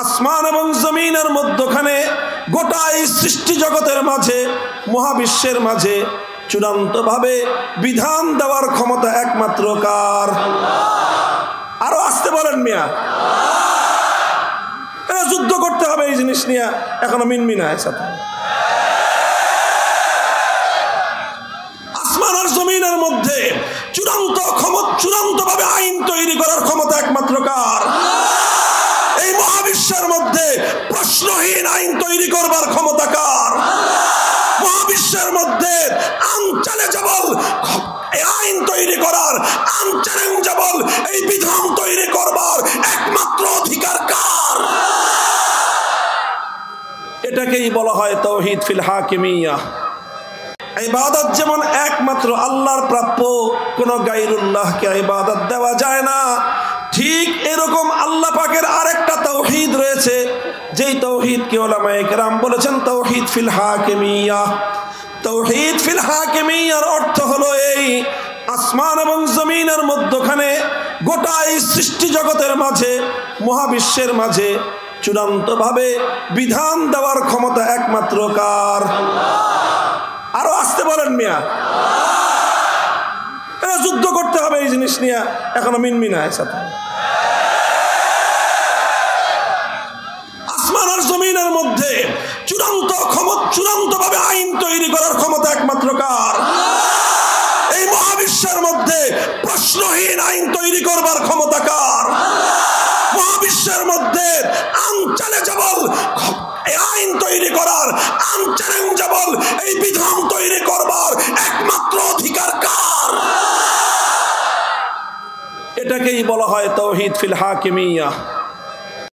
আসমান এবং জমিনের মধ্যখানে গোটা এই সৃষ্টি জগতের মাঝে মহাবিশ্বের মাঝে চূড়ান্তভাবে বিধান দেওয়ার ক্ষমতা একমাত্র কার? আরো আসতে বলেন মিয়া। এরা যুদ্ধ করতে হবে এই জিনিস নিয়ে, এখনো মিনমিনায় সাথে। আসমান আর জমিনের মধ্যে চূড়ান্তভাবে আইন তৈরি করার ক্ষমতা একমাত্র কার? এই মহাবিশ্বের মধ্যে প্রশ্নহীন আইন তৈরি করবার ক্ষমতা কার? মহাবিশ্বের মধ্যে আনচ্যালেঞ্জেবল আইন তৈরি করার, আনচ্যালেঞ্জেবল এই বিধান তৈরি করবার একমাত্র অধিকার কার? এটাকেই বলা হয় তাওহীদ ফিল হাকিমিয়াহ। ইবাদত যেমন একমাত্র আল্লাহর প্রাপ্য, কোন গায়রুল্লাহকে ইবাদত দেওয়া যায় না, ঠিক এরকম আল্লাহ পাকের আরেকটা তাওহীদ রয়েছে, যেই তাওহীদকে উলামায়ে কেরাম বলেছেন তাওহীদ ফিল হাকিমিয়াহ। তাওহীদ ফিল হাকিমিয়ার অর্থ হলো এই আসমান এবং জমিনের মধ্যখানে গোটা এই সৃষ্টি জগতের মাঝে মহাবিশ্বের মাঝে চূড়ান্তভাবে বিধান দেওয়ার ক্ষমতা একমাত্র কার? আরো আসতে বলেন মিয়া। এরা যুদ্ধ করতে হবে এই জিনিস নিয়ে, এখনো মিনমিনায় সাথে। আসমান আর জমিনের মধ্যে চূড়ান্তভাবে আইন তৈরি করার ক্ষমতা একমাত্র কার? এই মহাবিশ্বের মধ্যে প্রশ্নহীন আইন তৈরি করবার ক্ষমতা কার? মহাবিশ্বের মধ্যে আনচ্যালেঞ্জেবল আইন তৈরি করার, আনচ্যালেঞ্জেবল এই বিধান তৈরি করবার একমাত্র অধিকার কার? এটাকেই বলা হয় তাওহীদ ফিল হাকিমিয়াহ।